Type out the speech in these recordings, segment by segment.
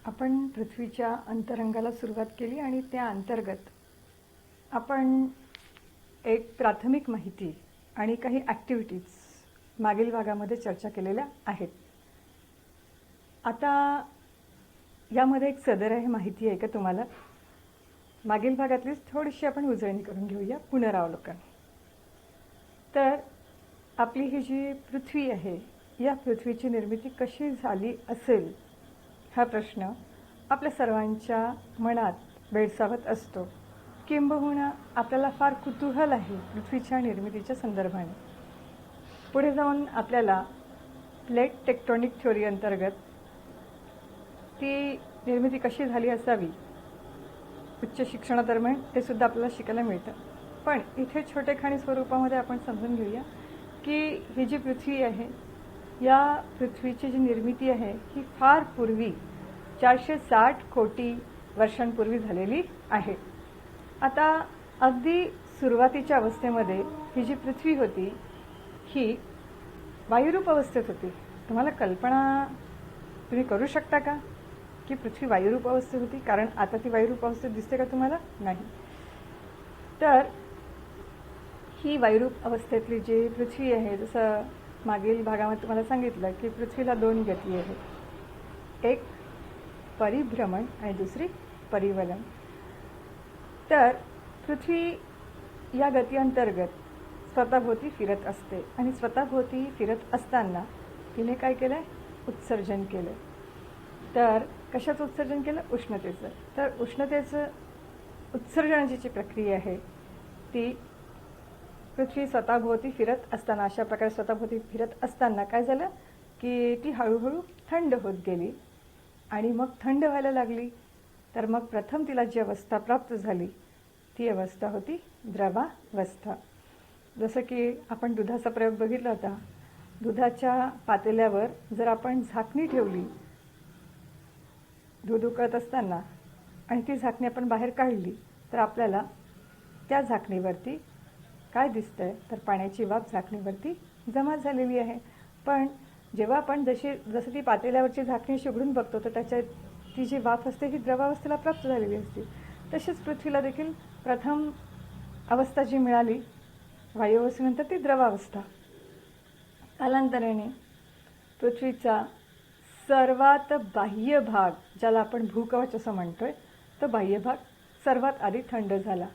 आपण पृथ्वीच्या अंतरंगाला सुरुवात केली आणि त्या अंतर्गत आपण एक प्राथमिक माहिती आणि काही ॲक्टिव्हिटीज मागील भागामध्ये चर्चा केलेल्या आहेत. आता यामध्ये एक सदर आहे माहिती आहे का तुम्हाला? मागील भागातलीच थोडीशी आपण उजळणी करून घेऊया, पुनरावलोकन. तर आपली ही जी पृथ्वी आहे, या पृथ्वीची निर्मिती कशी झाली असेल हा प्रश्न आपल्या सर्वांच्या मनात भेडसावत असतो. किंबहुना आपल्याला फार कुतूहल आहे पृथ्वीच्या निर्मितीच्या संदर्भाने. पुढे जाऊन आपल्याला प्लेट टेक्टोनिक थ्योरी अंतर्गत ती निर्मिती कशी झाली असावी उच्च शिक्षणादरम्यान ते सुद्धा आपल्याला शिकायला मिळतं. पण इथे छोटेखानी स्वरूपामध्ये आपण समजून घेऊया की ही जी पृथ्वी आहे, या पृथ्वीची जी निर्मिती आहे ही फार पूर्वी 460 कोटी वर्षांपूर्वी झालेली आहे. आता अगदी सुरुवातीच्या अवस्थेमध्ये ही जी पृथ्वी होती ही वायुरूप अवस्थेत होती. तुम्हाला कल्पना तुम्ही करू शकता का की पृथ्वी वायुरूप अवस्थेत होती? कारण आता ती वायुरूप अवस्थेत दिसते का तुम्हाला? नाही. तर ही वायुरूप अवस्थेतली जी पृथ्वी आहे, जसं मागील भागामध्ये तुम्हाला सांगितलं की पृथ्वीला दोन गती आहेत, एक परिभ्रमण आणि दुसरी परिवलन. तर पृथ्वी या गती अंतर्गत स्वतःभोवती फिरत असते आणि स्वतःभोवती फिरत असताना तिने काय केलं? उत्सर्जन केलं. तर कशाचं उत्सर्जन केलं? उष्णतेचं. तर उष्णतेचं उत्सर्जनाची जी प्रक्रिया आहे ती पृथ्वी स्वतःभोवती फिरत असताना, अशा प्रकारे स्वतःभोवती फिरत असताना काय झालं की ती हळूहळू थंड होत गेली आणि मग थंड व्हायला लागली. तर मग प्रथम तिला जी अवस्था प्राप्त झाली ती अवस्था होती द्रवावस्था. जसं की आपण दुधाचा प्रयोग बघितला होता. दुधाच्या पातेल्यावर जर आपण झाकणी ठेवली दूध उकळत असताना आणि ती झाकणी आपण बाहेर काढली तर आपल्याला त्या झाकणीवरती काय दिसतंय? तर पाण्याची वाफ झाकणीवरती जमा झालेली आहे. पण जेव्हा आपण जसं ती पातेल्यावरची झाकणी उघडून बघतो तर त्याच्यात ती जी वाफ असते ही द्रवावस्थेला प्राप्त झालेली असते. तशीच पृथ्वीला देखील प्रथम अवस्था जी मिळाली वायुअवस्थेनंतर ती द्रवावस्था. कालांतराने पृथ्वीचा सर्वात बाह्य भाग, ज्याला आपण भूकवच असं म्हणतोय, तो बाह्य भाग सर्वात आधी थंड झाला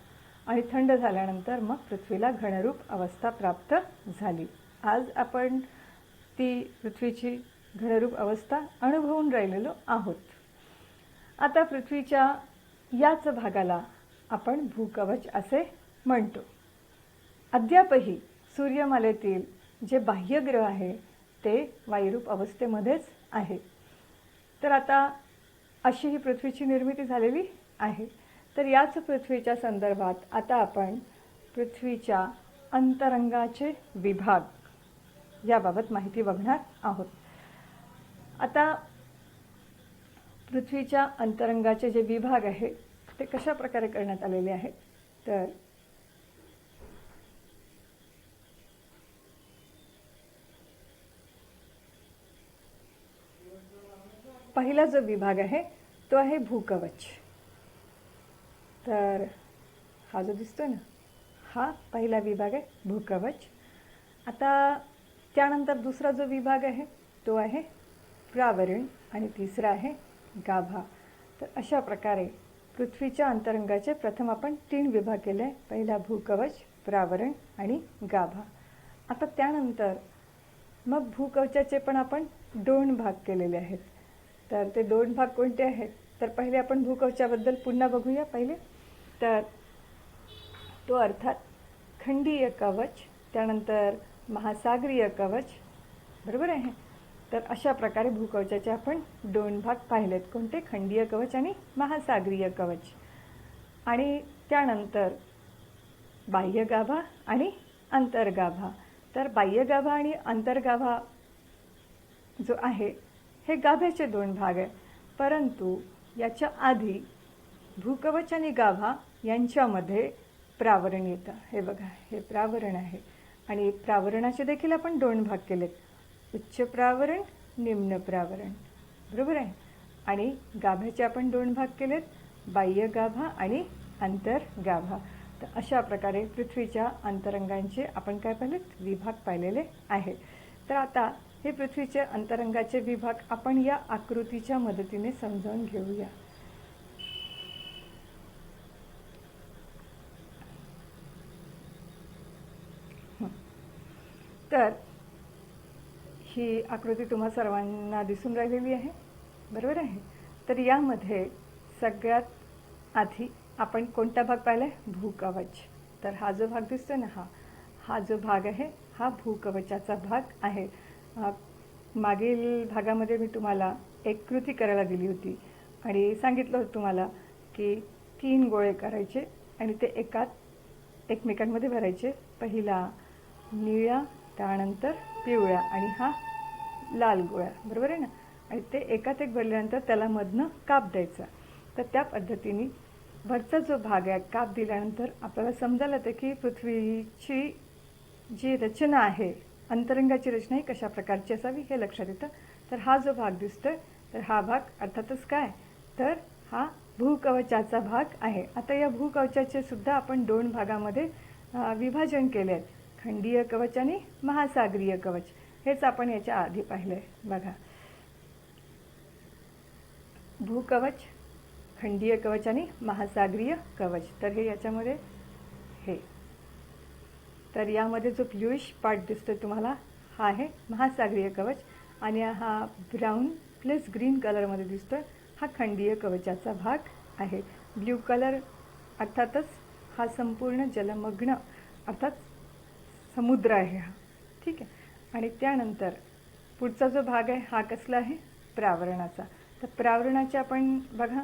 आणि थंड झाल्यानंतर मग पृथ्वीला घनरूप अवस्था प्राप्त झाली. आज आपण ती पृथ्वीची घनरूप अवस्था अनुभवून राहिलेलो आहोत. आता पृथ्वीच्या याच भागाला आपण भूकवच असे म्हणतो. अद्यापही सूर्यमालेतील जे बाह्य ग्रह आहे ते वायुरूप अवस्थेमध्येच आहे. तर आता अशी ही पृथ्वीची निर्मिती झालेली आहे. तर याच पृथ्वीच्या संदर्भात आता आपण पृथ्वीच्या अंतरंगाचे विभाग याबाबत माहिती बघणार आहोत. आता पृथ्वीच्या अंतरंगाचे जे विभाग आहेत ते कशा प्रकारे करण्यात आलेले आहेत? तर पहिला जो विभाग आहे तो आहे भूकवच. तर हा जो दिसतोय ना, हा पहिला विभाग आहे भूकवच. आता त्यानंतर दुसरा जो विभाग आहे तो आहे प्रावरण आणि तिसरा आहे गाभा. तर अशा प्रकारे पृथ्वीच्या अंतरंगाचे प्रथम आपण 3 विभाग केले. पहिला भूकवच, प्रावरण आणि गाभा. आता त्यानंतर मग भूकवचाचे पण आपण 2 भाग केलेले आहेत. तर ते 2 भाग कोणते आहेत? तर पहिले आपण भूकवचाबद्दल पुन्हा बघूया. पहिले तर तो अर्थात खंडीय कवच, त्यानंतर महासागरीय कवच, बरोबर आहे. तर अशा प्रकारे भूकवचाचे आपण 2 भाग पाहिलेत. कोणते? खंडीय कवच आणि महासागरीय कवच. आणि त्यानंतर बाह्यगाभा आणि अंतर्गाभा. तर बाह्यगाभा आणि अंतर्गाभा जो आहे हे गाभ्याचे 2 भाग आहे. परंतु याच्या आधी भूकवच आणि गाभा यांच्यामध्ये प्रावरण येतं. हे बघा, हे प्रावरण आहे आणि प्रावरणाचे देखील आपण 2 भाग केलेत. उच्च प्रावरण, निम्न प्रावरण, बरोबर आहे. आणि गाभ्याचे आपण 2 भाग केलेत, बाह्य गाभा आणि अंतर्गाभा. तर अशा प्रकारे पृथ्वीच्या अंतरंगांचे आपण काय पाहिलेत, विभाग पाहिलेले आहे. तर आता हे पृथ्वीचे अंतरंगाचे विभाग आपण या आकृतीच्या मदतीने समजावून घेऊया. तर ही आकृती तुम्हा सर्वांना दिसून राहिलेली आहे, बरोबर आहे. तर यामध्ये सगळ्यात आधी आपण कोणता भाग पाहिला आहे, भूकवच. तर हा जो भाग दिसतो ना, हा जो भाग आहे हा भूकवचाचा भाग आहे. मागील भागामध्ये मी तुम्हाला एक कृती करायला दिली होती आणि सांगितलं होतं तुम्हाला की 3 गोळे करायचे आणि ते एकमेकांमध्ये भरायचे. पहिला निळ्या, त्यानंतर पिवळ्या आणि हा लाल गोळा, बरोबर आहे ना. आणि ते एकात एक भरल्यानंतर त्याला मधनं काप द्यायचा. तर त्या पद्धतीने वरचा जो भाग आहे काप दिल्यानंतर आपल्याला समजायला येतं की पृथ्वीची जी रचना आहे, अंतरंगाची रचना ही कशा प्रकारची असावी हे लक्षात येतं. तर हा जो भाग दिसतोय, तर हा भाग अर्थातच काय, तर हा भूकवचाचा भाग आहे. आता या भूकवचाचे सुद्धा आपण 2 भागामध्ये विभाजन केले आहेत, खंडीय कवच आणि महासागरीय कवच. हेच आपण याच्या आधी पाहिलं आहे बघा. भूकवच, खंडीय कवच आणि महासागरीय कवच. तर हे याच्यामध्ये हे, तर यामध्ये जो ब्ल्यूइश पार्ट दिसतोय तुम्हाला हा आहे महासागरीय कवच आणि हा ब्राऊन प्लस ग्रीन कलरमध्ये दिसतोय हा खंडीय कवचाचा भाग आहे. ब्ल्यू कलर अर्थातच हा संपूर्ण जलमग्न अर्थात समुद्र आहे हा, ठीक आहे. आणि त्यानंतर पुढचा जो भाग आहे हा कसला आहे, प्रावरणाचा. तर प्रावरणाचे आपण बघा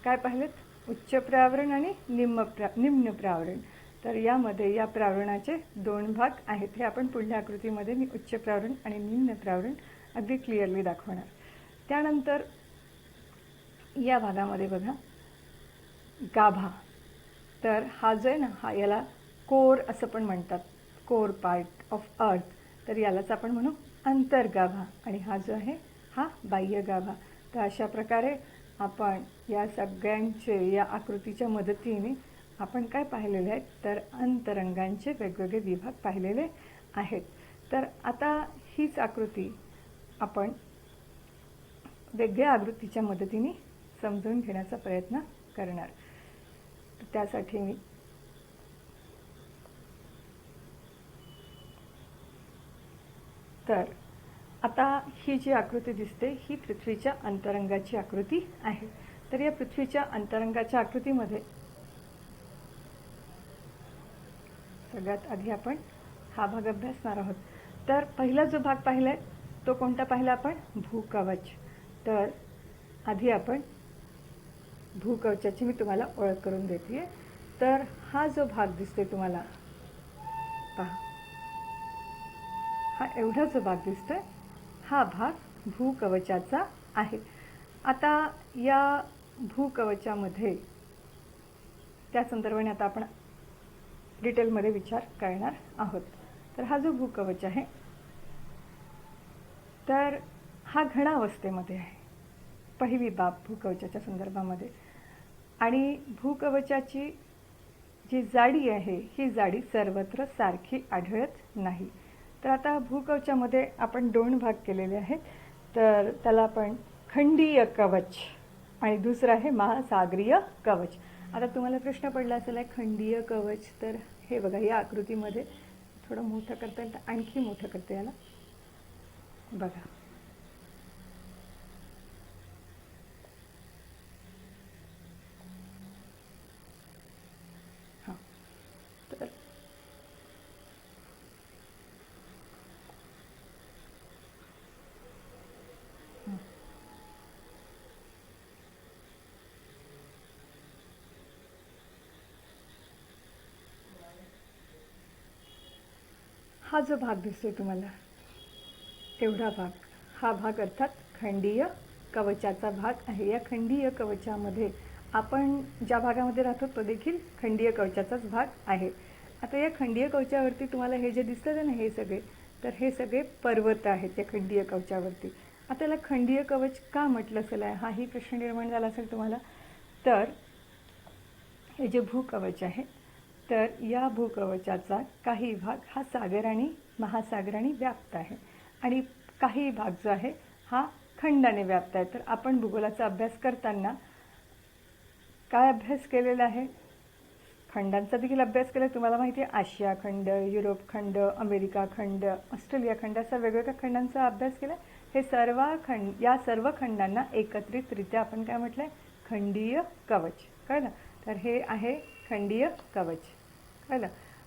काय पाहिलेत, उच्च प्रावरण आणि निम्न प्रावरण. तर यामध्ये या प्रावरणाचे 2 भाग आहेत. हे आपण पुढल्या आकृतीमध्ये मी उच्च प्रावरण आणि निम्न प्रावरण अगदी क्लिअरली दाखवणार. त्यानंतर या भागामध्ये बघा गाभा. तर हा जो आहे ना, हा याला कोर असं पण म्हणतात, कोर पार्ट ऑफ अर्थ. तर यालाच आपण म्हणू अंतर्गाभा आणि हा जो आहे हा बाह्य गाभा. तर अशा प्रकारे आपण या सगळ्यांचे या आकृतीच्या मदतीने आपण काय पाहिलेले आहेत, तर अंतरंगांचे वेगवेगळे विभाग पाहिलेले आहेत. तर आता हीच आकृती आपण वेगळ्या आकृतीच्या मदतीने समजून घेण्याचा प्रयत्न करणार. त्यासाठी मी तर आता ही जी आकृती दिसते ही पृथ्वीच्या अंतरंगाची आकृती आहे. तर या पृथ्वीच्या अंतरंगाच्या आकृतीमध्ये सगळ्यात आधी आपण हा भाग अभ्यासणार आहोत. तर पहिला जो भाग पाहिला आहे तो कोणता पाहिला आपण, भूकवच. तर आधी आपण भूकवचाची मी तुम्हाला ओळख करून देते. तर हा जो भाग दिसतोय तुम्हाला पहा, हा एवढा जो भाग दिसतोय हा भाग भूकवचाचा आहे. आता या भूकवचामध्ये त्या संदर्भाने आता आपण डिटेलमध्ये विचार करणार आहोत. तर हा जो भूकवच आहे तर हा घणावस्थेमध्ये आहे, पहिली बाब भूकवचाच्या संदर्भामध्ये. आणि भूकवचाची जी जाडी आहे ही जाडी सर्वत्र सारखी आढळत नाही. तर आता भूकवचामध्ये आपण 2 भाग केलेले आहेत. तर त्याला आपण खंडीय कवच आणि दुसरं आहे महासागरीय कवच. आता तुम्हाला प्रश्न पडला असेल खंडीय कवच, तर हे बघा या आकृतीमध्ये थोडं मोठं करता येईल, तर आणखी मोठं करता याला बघा. हां, तर हा जो भाग दिसतोय तुम्हाला एवढा भाग, हा भाग अर्थात खंडीय कवचाचा भाग आहे. या खंडीय कवचामध्ये आपण ज्या भागामध्ये राहतो तो देखील खंडीय कवचाचाच भाग आहे. आता या खंडीय कवचावरती तुम्हाला हे जे दिसतं ना हे सगळे, तर हे सगळे पर्वत आहेत या खंडीय कवचावरती. आता याला खंडीय कवच का म्हटलं असेल हाही प्रश्न निर्माण झाला असेल तुम्हाला. तर हे जे भूकवच आहे, तर या भूकवचाचा काही भाग हा सागर आणि महासागराने व्याप्त आहे आणि काही भाग जो आहे हा खंडाने व्याप्त आहे. तर आपण भूगोलाचा अभ्यास करताना काय अभ्यास केलेला आहे? खंडांचा देखील अभ्यास केला. तुम्हाला माहिती आहे आशिया खंड, युरोप खंड, अमेरिका खंड, ऑस्ट्रेलिया खंड असा वेगवेगळ्या खंडांचा अभ्यास केला. हे या सर्व खंडांना एकत्रितरित्या आपण काय म्हटलं आहे? खंडीय कवच. कळलं? तर हे आहे खंडीय कवच. कळलं?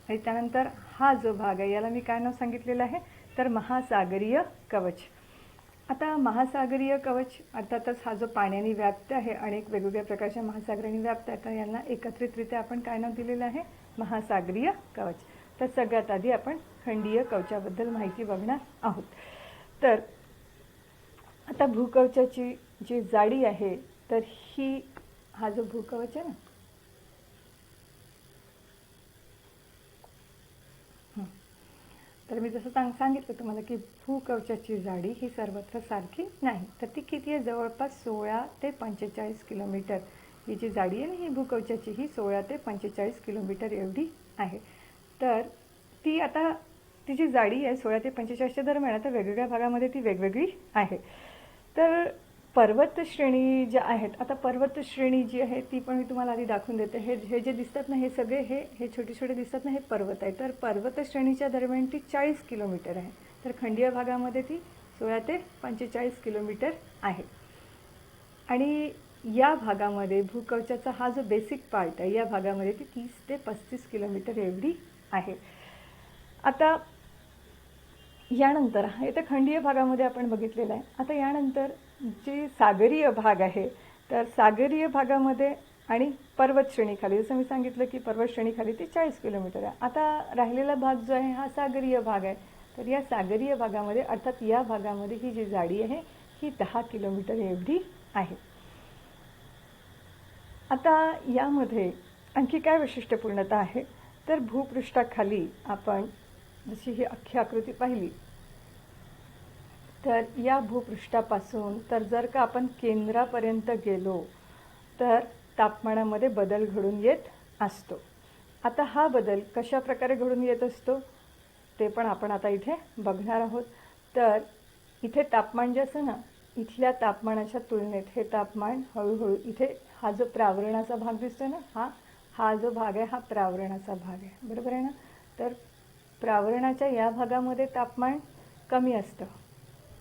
आणि त्यानंतर हा जो भाग आहे याला मी काय नाव सांगितलेलं आहे? तर महासागरीय कवच. आता महासागरीय कवच अर्थातच हा जो पाण्याने व्याप्त आहे, अनेक वेगवेगळ्या प्रकारच्या महासागरांनी व्याप्त आहे, तर यांना एकत्रितरित्या आपण काय नाव दिलेलं आहे? महासागरीय कवच. तर सगळ्यात आधी आपण खंडीय कवचाबद्दल माहिती बघणार आहोत. तर आता भूकवचाची जी जाडी आहे, तर हा जो भूकवच आहे ना, तर मी जसं सांगितलं तुम्हाला की भूकवचाची जाडी ही सर्वत्र सारखी नाही. तर ती किती आहे? जवळपास 16 ते 45 किलोमीटर ही जी जाडी आहे ना ही भूकवचाची, ही 16 ते 45 किलोमीटर एवढी आहे. तर ती आता ती जी जाडी आहे 16 ते 45च्या दरम्यान, आता वेगवेगळ्या भागामध्ये ती वेगवेगळी आहे. तर पर्वतश्रेणी ज्या आहेत, आता पर्वतश्रेणी जी आहे ती पण मी तुम्हाला आधी दाखवून देते. हे जे दिसतात ना, हे सगळे हे छोटे छोटे दिसतात ना, हे पर्वत आहे. तर पर्वतश्रेणीच्या दरम्यान ती 40 किलोमीटर आहे. तर खंडीय भागामध्ये ती 16 ते 45 किलोमीटर आहे. आणि या भागामध्ये भूकवचाचा हा जो बेसिक पार्ट आहे, या भागामध्ये ती 30 ते 35 किलोमीटर एवढी आहे. आता यानंतर हे तर खंडीय भागामध्ये आपण बघितलेलं आहे. आता यानंतर जे सागरीय भाग आहे, तर सागरीय भागामध्ये आणि पर्वतश्रेणीखाली, जसं मी सांगितलं की पर्वतश्रेणीखाली ते 40 किलोमीटर आहे. आता राहिलेला भाग जो आहे हा सागरीय भाग आहे. तर या सागरीय भागामध्ये अर्थात या भागामध्ये ही जी जाडी आहे ही 10 किलोमीटर एवढी आहे. आता यामध्ये आणखी काय वैशिष्ट्यपूर्णता आहे? तर भूपृष्ठाखाली आपण जशी ही अख्खी आकृती पाहिली, तर या भूपृष्ठापासून तर जर का आपण केंद्रापर्यंत गेलो तर तापमानामध्ये बदल घडून येत असतो. आता हा बदल कशा प्रकारे घडून येत असतो ते पण आपण आता इथे बघणार आहोत. तर इथे तापमान जे असतं ना, इथल्या तापमानाच्या तुलनेत हे तापमान हळूहळू इथे हा जो प्रावरणाचा भाग दिसतो ना, हा जो भाग आहे हा प्रावरणाचा भाग आहे, बरोबर आहे ना. तर प्रावरणाच्या या भागामध्ये तापमान कमी असतं,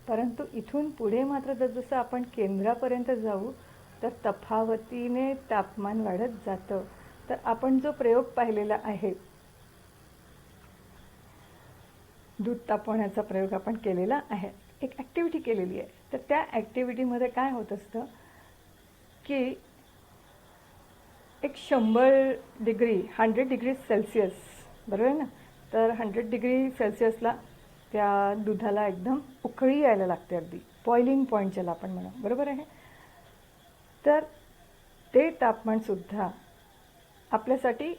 परंतु इथून पुढे मात्र जसं आपण केंद्रापर्यंत जाऊ तर तफावतीने तापमान वाढत जातं. तर आपण जो प्रयोग पाहिलेला आहे, दूध तापवण्याचा प्रयोग आपण केलेला आहे, एक ॲक्टिव्हिटी केलेली आहे. तर त्या ॲक्टिव्हिटीमध्ये काय होत असतं की एक 100 डिग्री सेल्सिअस, बरोबर आहे ना. तर 100 डिग्री सेल्सिअसला त्या दुधाला एकदम उकळी यायला लागते, अगदी बॉइलिंग पॉईंट ज्याला आपण म्हणू, बरोबर आहे. तर ते तापमानसुद्धा आपल्यासाठी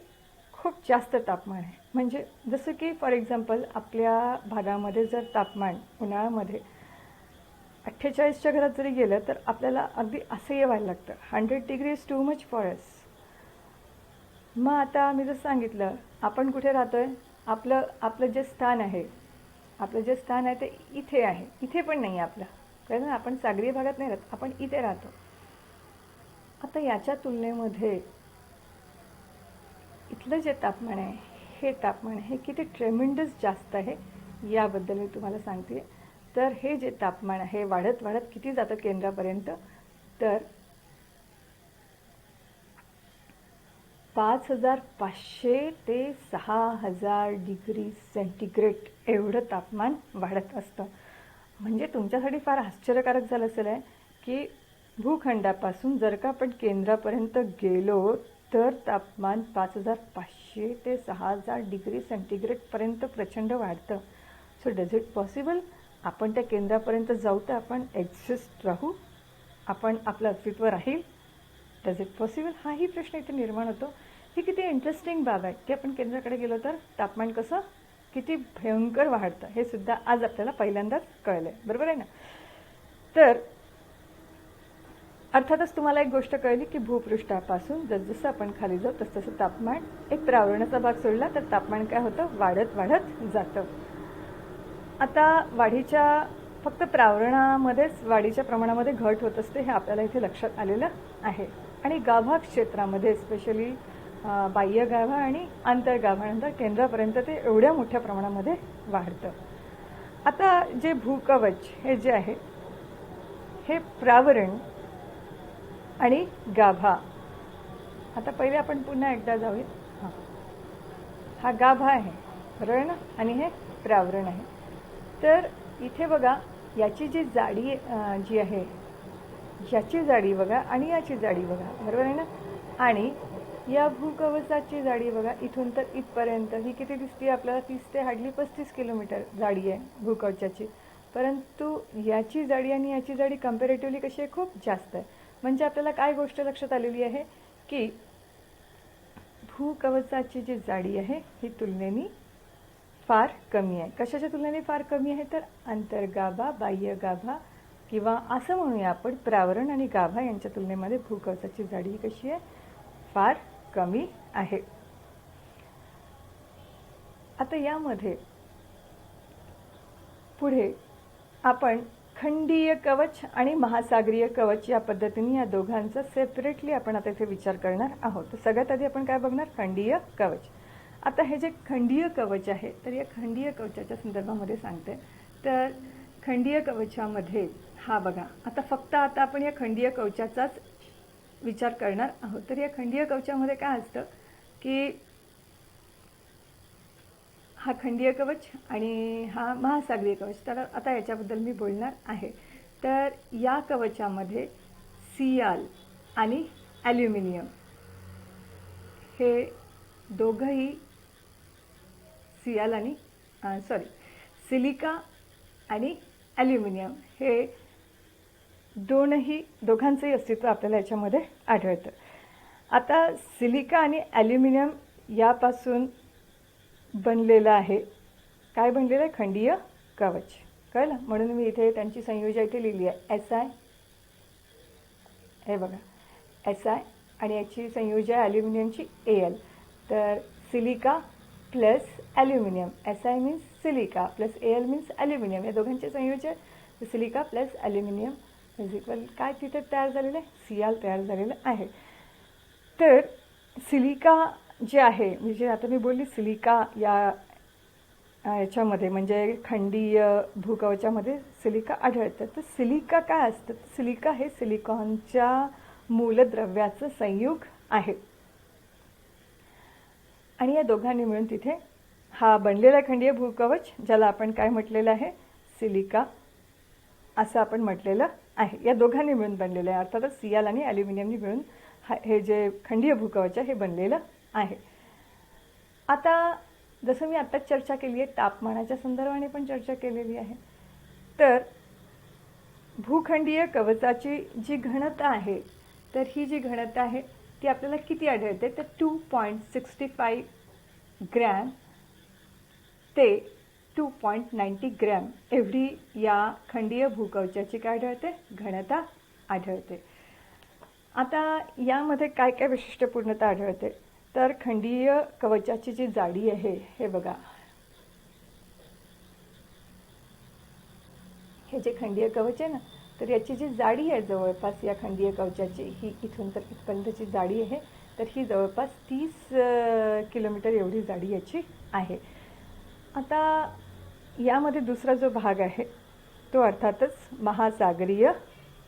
खूप जास्त तापमान आहे. म्हणजे जसं की फॉर एक्झाम्पल आपल्या भागामध्ये जर तापमान उन्हाळ्यामध्ये 48च्या घरात जरी गेलं तर आपल्याला अगदी असह्य व्हायला लागतं. 100 degree is too much for us. मग आता मी जसं सांगितलं, आपण कुठे राहतो आहे? आपलं जे स्थान आहे ते इथे आहे. इथे पण नाही आहे आपलं, कारण आपण सागरी भागात नाही राहत, आपण इथे राहतो. आता याच्या तुलनेमध्ये इथलं जे तापमान आहे, हे तापमान हे किती ट्रेमेंडस जास्त आहे याबद्दल मी तुम्हाला सांगते. तर हे जे तापमान आहे वाढत वाढत किती जातं केंद्रापर्यंत? तर 5500 ते 6000 डिग्री सेंटीग्रेड एवढं तापमान वाढत असतं. म्हणजे तुमच्यासाठी फार आश्चर्यकारक झालं असेल की भूखंडापासून जर का आपण केंद्रापर्यंत गेलो तर तापमान 5500 ते 6000 डिग्री सेंटीग्रेडपर्यंत प्रचंड वाढतं. So does it possible? आपण त्या केंद्रापर्यंत जाऊ तर आपण एक्झिस्ट राहू, आपण आपलं अस्तित्व राहील? Does it possible? हाही प्रश्न इथे निर्माण होतो. ही किती इंटरेस्टिंग बाब आहे की आपण केंद्राकडे गेलो तर तापमान कसं किती भयंकर वाढतं हे सुद्धा आज आपल्याला पहिल्यांदाच कळलं आहे, बरोबर आहे ना. तर अर्थातच तुम्हाला एक गोष्ट कळली की भूपृष्ठापासून जसजसं आपण खाली जाऊ तसतसं तापमान, एक प्रावरणाचा भाग सोडला तर तापमान काय होतं, वाढत वाढत जातं. आता वाढीच्या फक्त प्रावरणामध्येच वाढीच्या प्रमाणामध्ये घट होत असते हे आपल्याला इथे लक्षात आलेलं आहे. आणि गाभा क्षेत्रामध्ये स्पेशली बाह्य गाभा आणि आंतरगाभानंतर केंद्रापर्यंत ते एवढ्या मोठ्या प्रमाणामध्ये वाढतं. आता जे भूकवच हे जे आहे हे प्रावरण आणि गाभा. आता पहिले आपण पुन्हा एकदा जाऊया. हा गाभा आहे बरोबर ना, आणि हे प्रावरण आहे. तर इथे बघा याची जी जाडी जी आहे, याची जाडी बघा आणि याची जाडी बघा बरोबर आहे ना. आणि या भूकवचाची जाडी बघा इथून तर इथपर्यंत ही किती दिसते आपल्याला, 30 ते हार्डली 35 किलोमीटर जाडी आहे भूकवचाची. परंतु याची जाडी आणि याची जाडी कम्पॅरेटिव्हली कशी आहे, खूप जास्त आहे. म्हणजे आपल्याला काय गोष्ट लक्षात आलेली आहे की भूकवचाची जी जाडी आहे ही तुलनेने फार कमी आहे. कशाच्या तुलनेने फार कमी आहे तर अंतर्गाभा, बाह्य गाभा किंवा असं म्हणूया आपण प्रावरण आणि गाभा यांच्या तुलनेमध्ये भूकवचाची जाडी ही कशी आहे, फार कमी आहे. आता यामध्ये पुढे आपण खंडीय कवच आणि महासागरीय कवच या पद्धतीने या दोघांचा सेपरेटली आपण आता इथे विचार करणार आहोत. तर सगळ्यात आधी आपण काय बघणार, खंडीय कवच. आता हे जे खंडीय कवच आहे तर या खंडीय कवचाच्या संदर्भामध्ये सांगते. तर खंडीय कवचामध्ये हा बघा, आता आपण या खंडीय कवचाचाच विचार करणार आहोत. तर या खंडीय कवचामध्ये काय असतं की हा खंडीय कवच आणि हा महासागरीय कवच. तर आता याच्याबद्दल मी बोलणार आहे. तर या कवचामध्ये सियाल आणि ॲल्युमिनियम हे दोघंही सिलिका आणि ॲल्युमिनियम हे दोघांचंही अस्तित्व आपल्याला याच्यामध्ये आढळतं. आता सिलिका आणि ॲल्युमिनियम यापासून बनलेलं आहे, काय बनलेलं आहे, खंडीय कवच. कळलं. म्हणून मी इथे त्यांची संयोजन इथे लिहिली आहे SI. हे बघा SI आणि याची संयोजन ॲल्युमिनियमची AL. तर silica plus aluminium, SI means silica plus AL means aluminium, या दोघांचे संयोजन silica plus aluminium is equal काय तिथे तयार झालेलं आहे, सियाल तयार झालेलं आहे. तर सिलिका जे आहे म्हणजे आता मी बोलली सिलिका याच्यामध्ये म्हणजे खंडीय भूकवचामध्ये सिलिका आढळतं. तर सिलिका काय असतं, सिलिका हे सिलिकॉनच्या मूलद्रव्याचं संयुग आहे. आणि या दोघांनी मिळून तिथे हा बनलेला खंडीय भूकवच ज्याला आपण काय म्हटलेलं आहे, सिलिका असं आपण म्हटलेलं आहे. या दोघांनी मिळून बनलेलं आहे. अर्थातच सियाल आणि ॲल्युमिनियमनी मिळून हे जे खंडीय भूकवच आहे हे बनलेलं आहे. आता जसं मी आत्ताच चर्चा केली आहे, तापमानाच्या संदर्भाने पण चर्चा केलेली आहे. तर भूखंडीय कवचाची जी घनता आहे तर ही जी घनता आहे ती आपल्याला किती आढळते तर 2.65 ग्रॅम ते 2.90 ग्रॅम एवढी या खंडीय भूकवचाची काय आढळते, घनता आढळते. आता यामध्ये काय काय वैशिष्ट्यपूर्णता आढळते तर खंडीय कवचाची जी जाडी आहे हे बघा, हे जे खंडीय कवच आहे ना तर याची जी जाडी आहे जवळपास या खंडीय कवचाची ही इथून तर इथपर्यंतची जाडी आहे तर ही जवळपास 30 किलोमीटर एवढी जाडी याची आहे. आता यामध्ये दुसरा जो भाग आहे तो अर्थातच महासागरीय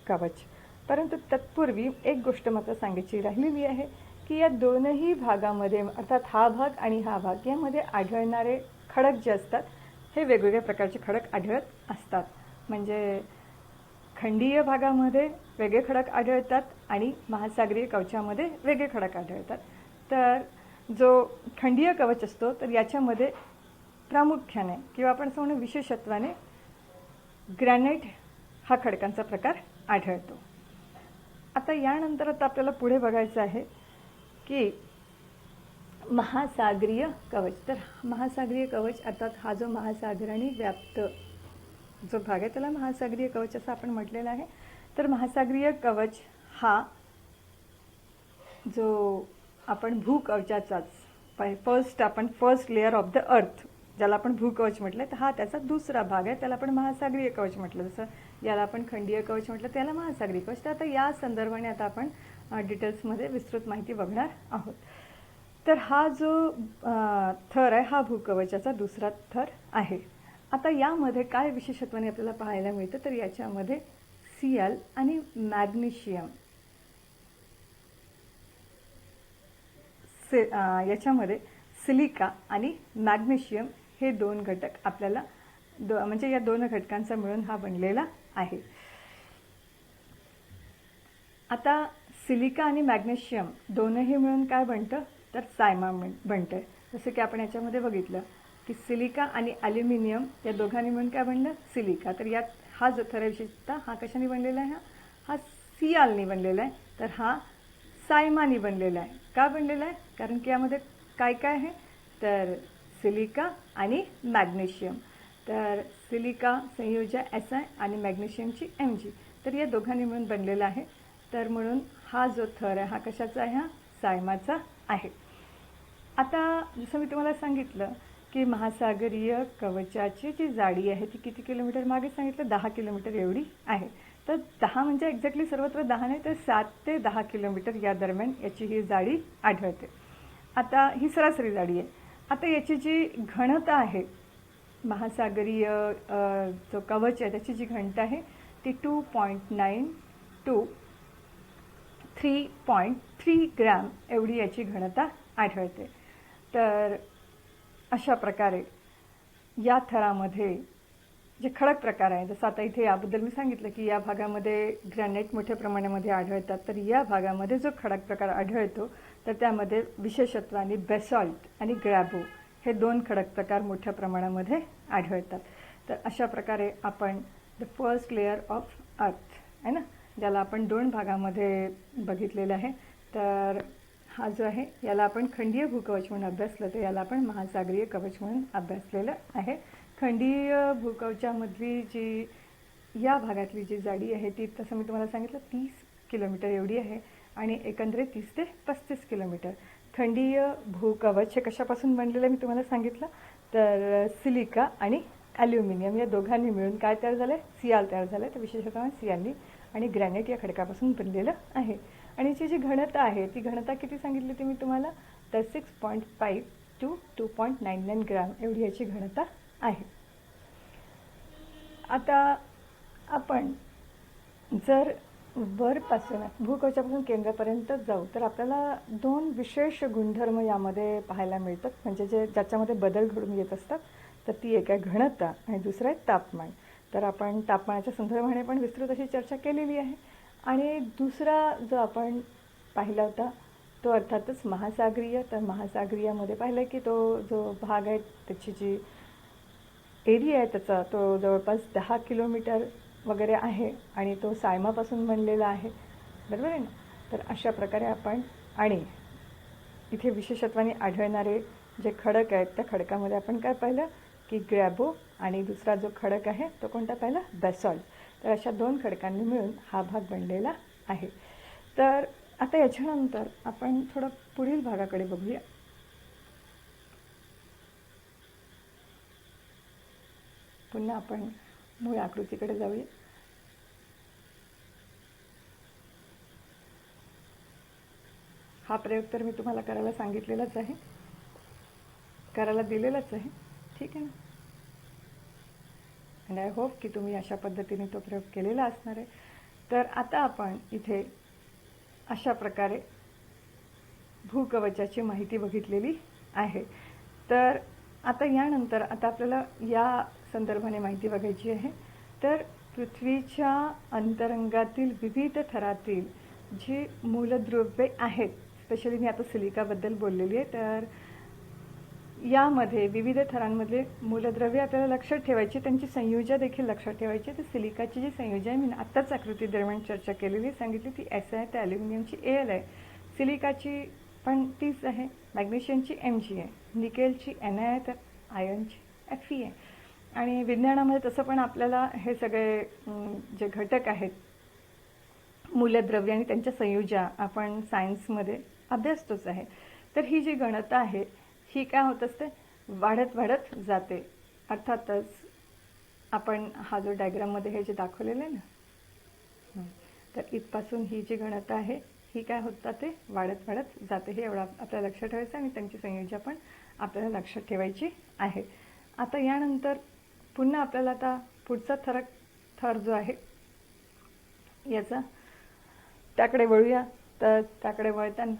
कवच. परंतु तत्पूर्वी एक गोष्ट मात्र सांगायची राहिलेली आहे की या दोनही भागामध्ये अर्थात हा भाग आणि हा भाग यामध्ये आढळणारे खडक जे असतात हे वेगवेगळ्या प्रकारचे खडक आढळत असतात. म्हणजे खंडीय भागामध्ये वेगळे खडक आढळतात आणि महासागरीय कवचामध्ये वेगळे खडक आढळतात. तर जो खंडीय कवच असतो तर याच्यामध्ये प्रामुख्याने किंवा आपण असं म्हणू विशेषत्वाने ग्रॅनाइट हा खडकांचा प्रकार आढळतो. आता यानंतर आता आपल्याला पुढे बघायचं आहे की महासागरीय कवच. तर महासागरीय कवच अर्थात हा जो महासागराने व्याप्त जो भाग आहे त्याला महासागरीय कवच असं आपण म्हटलेलं आहे. तर महासागरीय कवच हा जो आपण भूकवचाचाच first layer of the earth ज्याला आपण भूकवच म्हटलं, तर हा त्याचा दुसरा भाग आहे, त्याला आपण महासागरीय कवच म्हटलं. जसं याला आपण खंडीय कवच म्हटलं, त्याला महासागरीय कवच. तर आता या संदर्भाने आता आपण डिटेल्समध्ये विस्तृत माहिती बघणार आहोत. तर हा जो थर आहे हा भूकवचाचा दुसरा थर आहे. आता यामध्ये काय विशेषत्वाने आपल्याला पाहायला मिळतं, तर याच्यामध्ये Cl आणि मॅग्नेशियम याच्यामध्ये सिलिका आणि मॅग्नेशियम हे दोन घटक आपल्याला म्हणजे या दोन घटकांचा मिळून हा बनलेला आहे. आता सिलिका आणि मॅग्नेशियम दोनही मिळून काय बनतं, तर सायमा बनतं. जसं की आपण याच्यामध्ये बघितलं की सिलिका आणि ॲल्युमिनियम या दोघांनी मिळून काय बनलं, सिलिका. तर यात हा जो थर विशेषतः हा कशाने बनलेला आहे, हा Clने बनलेला आहे. तर हा सायमानी बनलेला आहे. का बनलेला आहे, कारण की यामध्ये काय काय आहे, तर सिलिका आणि मॅग्नेशियम. तर सिलिका संयोज्य Si आणि मॅग्नेशियमची Mg. तर या दोघांनी मिळून बनलेला आहे. तर म्हणून हा जो थर आहे हा कशाचा आहे, हा सायमाचा आहे. आता जसं मी तुम्हाला सांगितलं की महासागरीय कवचाची जी जाडी आहे ती किती किलोमीटर, मागे सांगितलं 10 किलोमीटर एवढी आहे. तर 10 म्हणजे एक्झॅक्टली सर्वत्र 10 नाही, तर 7 ते 10 किलोमीटर या दरम्यान याची ही जाडी आढळते. आता ही सरासरी जाडी आहे. आता याची जी घनता आहे, महासागरीय जो कवच आहे त्याची जी घनता आहे ती 2.9 to 3.3 ग्रॅम एवढी याची घनता आढळते. तर अशा प्रकारे या थरामध्ये जे खडक प्रकार आहे, जसं आता इथे याबद्दल मी सांगितलं की या भागामध्ये ग्रॅनाइट मोठ्या प्रमाणामध्ये आढळतात. तर या भागामध्ये जो खडक प्रकार आढळतो तर त्यामध्ये विशेषत्वाने बेसॉल्ट आणि ग्रॅबो हे दोन खडक प्रकार मोठ्या प्रमाणामध्ये आढळतात. तर अशा प्रकारे आपण the first layer of earth आहे ना, ज्याला आपण दोन भागामध्ये बघितलेलं आहे. तर हा जो आहे याला आपण खंडीय भूकवच म्हणून अभ्यासलं, तर याला आपण महासागरीय कवच म्हणून अभ्यासलेलं आहे. खंडीय भूकवचामधली जी या भागातली जी जाडी आहे ती तसं मी तुम्हाला सांगितलं 30 किलोमीटर एवढी आहे आणि एकंदरीत 30 ते 35 किलोमीटर. खंडीय भूकवच हे कशापासून बनलेलं मी तुम्हाला सांगितलं, तर सिलिका आणि ॲल्युमिनियम या दोघांनी मिळून काय तयार झालं, Cl तयार झालं. तर विशेषतः Cl आणि ग्रॅनाइट या खडकापासून बनलेलं आहे. आणि याची जी घनता आहे ती घनता किती सांगितली ती मी तुम्हाला, तर 6.5 to 2.99 ग्रॅम एवढी याची घनता आहे. आता आपण जर वरपासून भूकवचापासून केंद्रापर्यंत जाऊ तर आपल्याला दोन विशेष गुणधर्म यामध्ये पाहायला मिळतात, म्हणजे ज्याच्यामध्ये बदल घडून येत असतात. तर ती एक आहे घनता आणि दुसरं आहे तापमान. तर आपण तापमानाच्या संदर्भाने पण विस्तृत अशी चर्चा केलेली आहे. आणि दुसरा जो आपण पाहिला होता तो अर्थातच महासागरीय. तर महासागरीयामध्ये पाहिलं की तो जो भाग आहे त्याची जी एरिया आहे त्याचा तो जवळपास 10 किलोमीटर वगैरे आहे आणि तो सायमापासून बनलेला आहे, बरोबर आहे ना. तर अशा प्रकारे आपण आणि इथे विशेषत्वाने आढळणारे जे खडक आहेत त्या खडकामध्ये आपण काय पाहिलं की ग्रॅबो आणि दुसरा जो खडक आहे तो कोणता पाहिला, बेसॉल्ट. तर अशा दोन खडकांनी मिळून हा भाग बनलेला आहे. तर आता याच्यानंतर आपण थोडं पुढील भागाकडे बघूया. पुन्हा आपण मूळ आकृतीकडे जाऊया. हा प्रयोग तर मी तुम्हाला करायला सांगितलेलाच आहे, करायला दिलेलाच आहे, ठीक आहे ना. अँड आय होप की तुम्ही अशा पद्धतीने तो प्रयोग केलेला असणार आहे. तर आता आपण इथे अशा प्रकारे भूकवचाची माहिती बघितलेली आहे. तर आता यानंतर आता आपल्याला या संदर्भाने माहिती बघायची आहे. तर पृथ्वीच्या अंतरंगातील विविध थरातील जी मूलद्रव्ये आहेत, स्पेशली मी आता सिलिकाबद्दल बोललेली आहे, तर यामध्ये विविध थरांमधले मूलद्रव्ये आपल्याला लक्षात ठेवायची, त्यांची संयोज्य देखील लक्षात ठेवायची. तर सिलिकाची जी संयोज्य आहे मी आत्ताच आकृती दरम्यान चर्चा केलेली सांगितली ती Si आहे, तर ॲल्युमिनियमची Al आहे, सिलिकाची पण तीच आहे, मॅग्नेशियमची Mg आहे, निकेलची Na आहे, तर आयर्नची Fe आहे. आणि विज्ञानामध्ये तसं पण आपल्याला हे सगळे जे घटक आहेत, मूलद्रव्य आणि त्यांच्या संयोज्या आपण सायन्समध्ये अभ्यासतोच आहे. तर ही जी घनता आहे ही काय होत असते, वाढत वाढत जाते. अर्थातच आपण हा जो डायग्राममध्ये हे जे दाखवलेलं आहे ना, तर इथपासून ही जी घनता आहे ही काय होत जाते, वाढत वाढत जाते. हे एवढं आपल्याला लक्षात ठेवायचं आणि त्यांची संयोज्या पण आपल्याला लक्षात ठेवायची आहे. आता यानंतर पुन्हा आपल्याला आता पुढचा थर जो आहे याचा त्याकडे वळूया. तर त्याकडे वळताना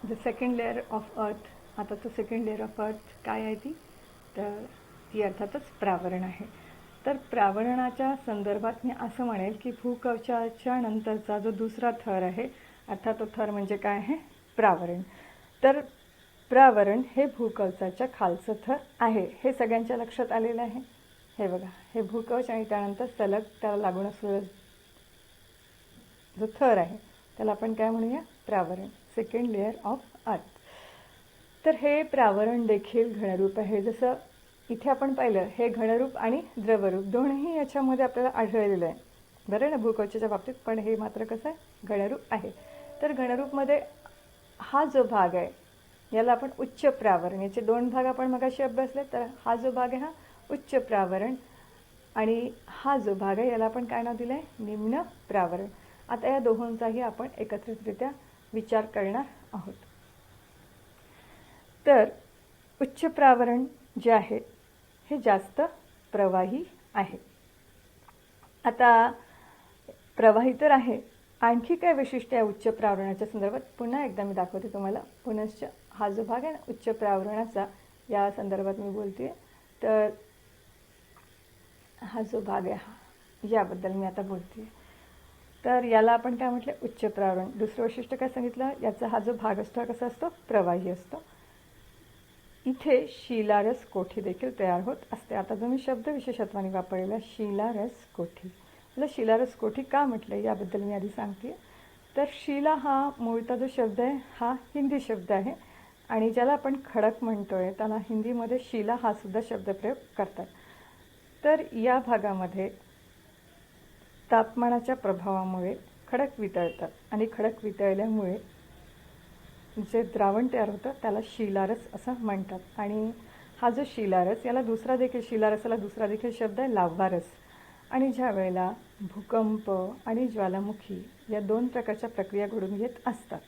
the second layer of earth. आता तो सेकंड लेअर ऑफ अर्थ काय आहे तर ती अर्थातच प्रावरण आहे. तर प्रावरणाच्या संदर्भात मी असं म्हणेल की भूकवचाच्या नंतरचा जो दुसरा थर आहे, अर्थात तो थर म्हणजे काय आहे, प्रावरण. तर प्रावरण हे भूकवचाच्या खालचं थर आहे. हे सगळ्यांच्या लक्षात आलेलं आहे. हे बघा, हे भूकवच आणि त्यानंतर सलग त्याला लागून असलेला जो थर आहे त्याला आपण काय म्हणूया, प्रावरण, सेकंड लेअर ऑफ अर्थ. तर हे प्रावरण देखील घनरूप आहे. जसं इथे आपण पाहिलं, हे घनरूप आणि द्रवरूप दोन्ही याच्यामध्ये आपल्याला आढळलेलं आहे, बरं ना, भूकवचाच्या बाबतीत. पण हे मात्र कसं आहे, घनरूप आहे. तर घनरूपमध्ये हा जो भाग आहे याला आपण उच्च प्रावरण, याचे दोन भाग आपण मगाशी अभ्यासले. तर हा जो भाग आहे हा उच्च प्रावरण आणि हा जो भाग आहे याला आपण काय नाव दिलं आहे, निम्न प्रावरण. आता या दोहोंचाही आपण एकत्रितरित्या विचार करणार आहोत. तर उच्च प्रावरण जे आहे हे जास्त प्रवाही आहे. आता प्रवाही तर आहे, आणखी काय वैशिष्ट्य आहे उच्च प्रावरणाच्या संदर्भात पुन्हा एकदा मी दाखवते तुम्हाला. पुनश्च हा जो भाग आहे ना उच्च प्रावरणाचा, या संदर्भात मी बोलते. तर हा जो भाग आहे हा, याबद्दल मी आता बोलते. तर याला आपण काय म्हटलं, उच्च प्रावरण. दुसरं वैशिष्ट्य काय सांगितलं, याचा हा जो भाग असतो हा कसा असतो, प्रवाही असतो. इथे शिलारस कोठी देखील तयार होत असते. आता जो मी शब्द विशेषत्वाने वापरलेला शिलारस कोठी, मला शिलारस कोठी का म्हटलं याबद्दल मी आधी सांगते. तर शिला हा मूळचा जो शब्द आहे हा हिंदी शब्द आहे आणि ज्याला आपण खडक म्हणतोय त्याला हिंदीमध्ये शिला हा सुद्धा शब्दप्रयोग करतात. तर या भागामध्ये तापमानाच्या प्रभावामुळे खडक वितळतात आणि खडक वितळल्यामुळे जे द्रावण तयार होतं त्याला शिलारस असं म्हणतात. आणि हा जो शिलारस, याला दुसरा देखील, शिलारसाला दुसरा देखील शब्द आहे लाव्हारस. आणि ज्या वेळेला भूकंप आणि ज्वालामुखी या दोन प्रकारच्या प्रक्रिया घडून येत असतात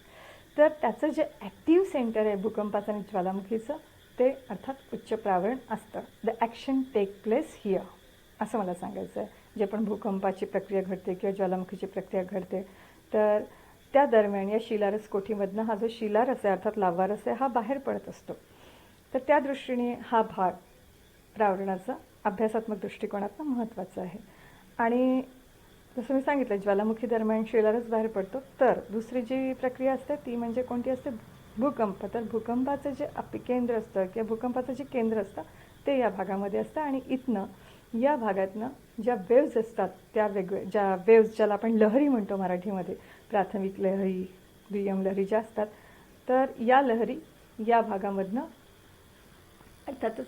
तर त्याचं जे ॲक्टिव्ह सेंटर आहे भूकंपाचं आणि ज्वालामुखीचं ते अर्थात उच्च प्रावरण असतं. The action take place here असं मला सांगायचं आहे. जे पण भूकंपाची प्रक्रिया घडते किंवा ज्वालामुखीची प्रक्रिया घडते तर त्या दरम्यान या शिलारस कोठीमधनं हा जो शिलारस आहे अर्थात लाव्हारस आहे हा बाहेर पडत असतो. तर त्या दृष्टीने हा भाग प्रावरणाचा अभ्यासात्मक दृष्टिकोनातून महत्त्वाचा आहे. आणि जसं मी सांगितलं, ज्वालामुखी दरम्यान शिलारस बाहेर पडतो. तर दुसरी जी प्रक्रिया असते ती म्हणजे कोणती असते, भूकंप. तर भूकंपाचं जे अपिकेंद्र असतं किंवा भूकंपाचं जे केंद्र असतं ते या भागामध्ये असतं आणि इथनं या भागातनं ज्या वेव्ज असतात त्या ज्या वेव्ज ज्याला आपण लहरी म्हणतो मराठीमध्ये, प्राथमिक लहरी, दुय्यम लहरी ज्या असतात, तर या लहरी या भागामधनं अर्थातच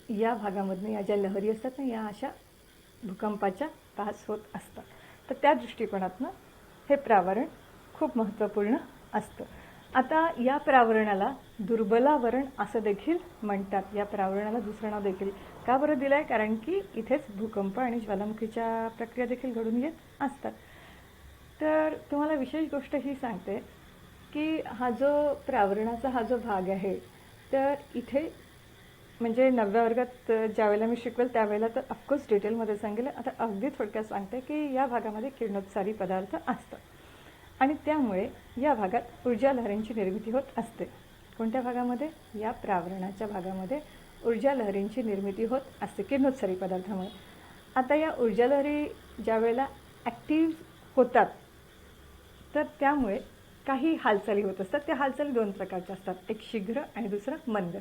या भागामधनं या ज्या लहरी असतात ना या अशा भूकंपाच्या पास होत असतात. तर त्या दृष्टिकोनातनं हे प्रावरण खूप महत्त्वपूर्ण असतं. आता या प्रावरणाला दुर्बलावरण असं देखील म्हणतात. या प्रावरणाला दुसरं नाव देखील का बरं दिलं आहे, कारण की इथेच भूकंप आणि ज्वालामुखीच्या प्रक्रिया देखील घडून येत असतात. तर तुम्हाला विशेष गोष्ट ही सांगते की हा जो प्रावरणाचा हा जो भाग आहे तर इथे म्हणजे 9व्या वर्गात ज्यावेळेला मी शिकवेल त्यावेळेला तर ऑफकोर्स डिटेलमध्ये सांगेल. आता अगदी थोडक्यात सांगते की या भागामध्ये किरणोत्सारी पदार्थ असतात आणि त्यामुळे या भागात ऊर्जा लहरींची निर्मिती होत असते. कोणत्या भागामध्ये, या प्रावरणाच्या भागामध्ये ऊर्जा लहरींची निर्मिती होत असते किरणोत्सारी पदार्थामुळे. आता या ऊर्जा लहरी ज्या वेळेला ॲक्टिव्ह होतात तर त्यामुळे काही हालचाली होत असतात. त्या हालचाली दोन प्रकारच्या असतात, एक शीघ्र आणि दुसरं मंद.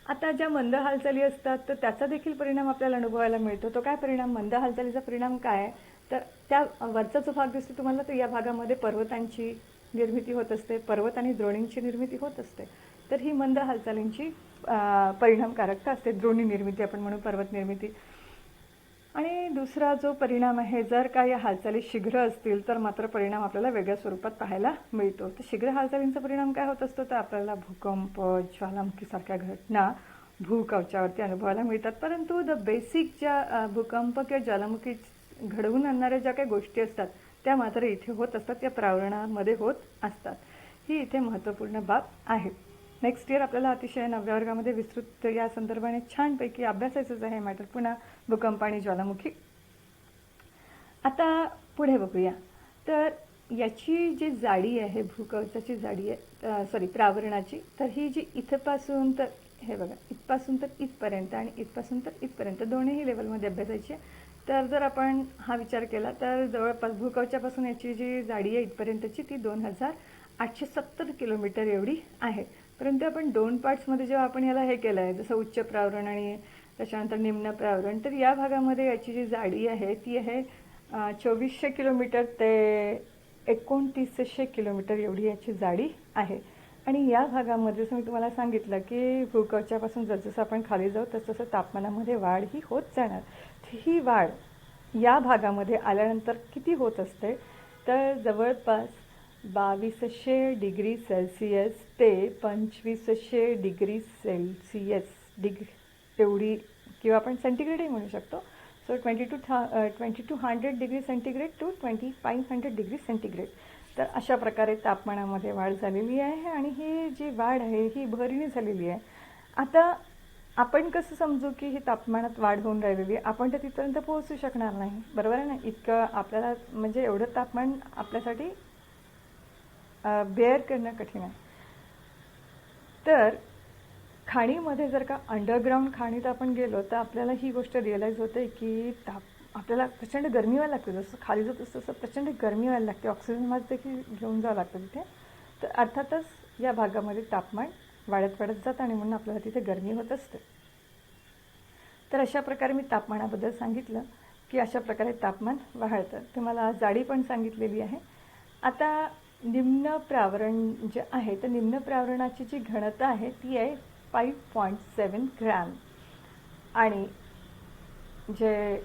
आता ज्या मंद हालचाली असतात तर त्याचा देखील परिणाम आपल्याला अनुभवायला मिळतो. तो काय परिणाम, मंद हालचालीचा परिणाम काय आहे तर त्या वरचा जो भाग दिसतो तुम्हाला, तर या भागामध्ये पर्वतांची निर्मिती होत असते, पर्वत आणि द्रोणींची निर्मिती होत असते. तर ही मंद हालचालींची परिणामकारकता असते, द्रोणी निर्मिती आपण म्हणू, पर्वत निर्मिती. आणि दुसरा जो परिणाम आहे, जर का या हालचाली शीघ्र असतील तर मात्र परिणाम आपल्याला वेगळ्या स्वरूपात पाहायला मिळतो. तर शीघ्र हालचालींचा परिणाम काय होत असतो, तर आपल्याला भूकंप, ज्वालामुखीसारख्या घटना भूकवचावरती अनुभवायला मिळतात. परंतु द बेसिक ज्या भूकंप किंवा ज्वालामुखी घडवून आणणाऱ्या ज्या काही गोष्टी असतात त्या मात्र इथे होत असतात, या प्रावरणामध्ये होत असतात. ही इथे महत्त्वपूर्ण बाब आहे. नेक्स्ट इयर आपल्याला अतिशय 9व्या वर्गामध्ये विस्तृत या संदर्भाने छानपैकी अभ्यासायचंच आहे मॅटर, पुन्हा भूकंप आणि ज्वालामुखी. आता पुढे बघूया. तर याची जी जाडी आहे, भूकवचाची जाडी आहे, प्रावरणाची, तर ही जी इथपासून तर हे बघा, इथपासून तर इथपर्यंत आणि इथपासून तर इथपर्यंत दोन्ही लेवलमध्ये अभ्यासायची आहे. तर जर आपण हा विचार केला तर जवळपास भूकवचापासून याची जी जाडी आहे इथपर्यंतची, ती 2870 किलोमीटर एवढी आहे. परंतु आपण 2 पार्ट्समध्ये जेव्हा आपण याला हे केलं आहे, जसं उच्च प्रावरण आणि त्याच्यानंतर निम्न प्रावरण, तर या भागामध्ये याची जी जाडी आहे ती आहे 2400 किलोमीटर ते 2900 किलोमीटर एवढी याची जाडी आहे. आणि या भागामध्ये जसं मी तुम्हाला सांगितलं की भूकवचापासून जसजसं आपण खाली जाऊ तसतसं तापमानामध्ये वाढ ही होत जाणार. ही वाढ या भागामध्ये आल्यानंतर किती होत असते, तर जवळपास 2200 डिग्री सेल्सिअस ते 2500 डिग्री सेल्सिअस एवढी, किंवा आपण सेंटीग्रेडही म्हणू शकतो. So 2200 degree centigrade to 2500 degree centigrade. तर अशा प्रकारे तापमानामध्ये वाढ झालेली आहे आणि ही जी वाढ आहे ही बहरीने झालेली आहे. आता आपण कसं समजू की ही तापमानात वाढ होऊन राहिलेली आहे, आपण तर तिथपर्यंत पोहोचू शकणार नाही, बरोबर आहे ना. इतकं आपल्याला म्हणजे एवढं तापमान आपल्यासाठी बेअर करणं कठीण आहे. तर खाणीमध्ये जर का अंडरग्राऊंड खाणीत आपण गेलो तर आपल्याला ही गोष्ट रिअलाईज होते की आपल्याला प्रचंड गरमी व्हायला लागते. जसं खाली जात असतं तसं प्रचंड गरमी व्हायला लागते, ऑक्सिजन मास्क देखील घेऊन जावं लागतं तिथे. तर अर्थातच या भागामध्ये तापमान वाढत जातं आणि म्हणून आपल्याला तिथे गरमी होत असते. तर अशा प्रकारे मी तापमानाबद्दल सांगितलं की अशा प्रकारे तापमान वाढतं. तुम्हाला जाडी पण सांगितलेली आहे. आता निम्न प्रावरण जे आहे, तर निम्न प्रावरणाची जी घनता आहे ती आहे 5.7 ग्रॅम. आणि जे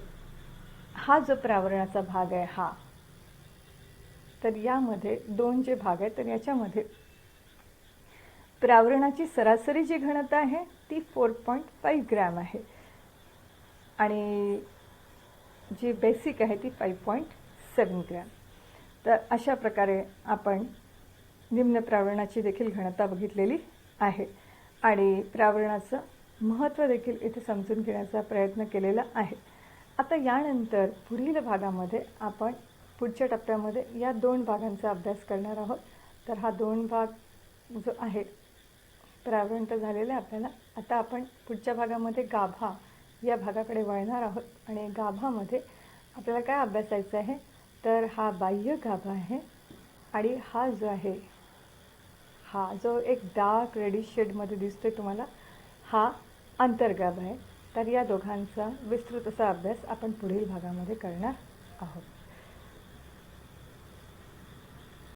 हा जो प्रावरणाचा भाग आहे हा, तर यामध्ये 2 जे भाग आहेत, तर याच्यामध्ये प्रावरणाची सरासरी जी घनता आहे ती 4.5 ग्रॅम आहे आणि जी बेसिक आहे ती 5.7 ग्रॅम. तर अशा प्रकारे आपण निम्न प्रावरणाची देखील घनता बघितलेली आहे आणि प्रावरणाचं महत्त्व देखील इथे समजून घेण्याचा प्रयत्न केलेला आहे. आता यानंतर पुढील भागामध्ये आपण पुढच्या टप्प्यामध्ये या 2 भागांचा अभ्यास करणार आहोत. तर हा 2 भाग जो आहे प्रावरण तर झालेलं आहे आपल्याला. आता आपण पुढच्या भागामध्ये गाभा या भागाकडे वळणार आहोत आणि गाभामध्ये आपल्याला काय अभ्यासायचं आहे, तर हा बाह्य गाभा आहे आणि हा जो आहे, हा जो एक डार्क रेडिश शेडमध्ये दिसतोय तुम्हाला, हा अंतर्गाभा आहे. तर या दोघांचा विस्तृत असा अभ्यास आपण पुढील भागामध्ये करणार आहोत.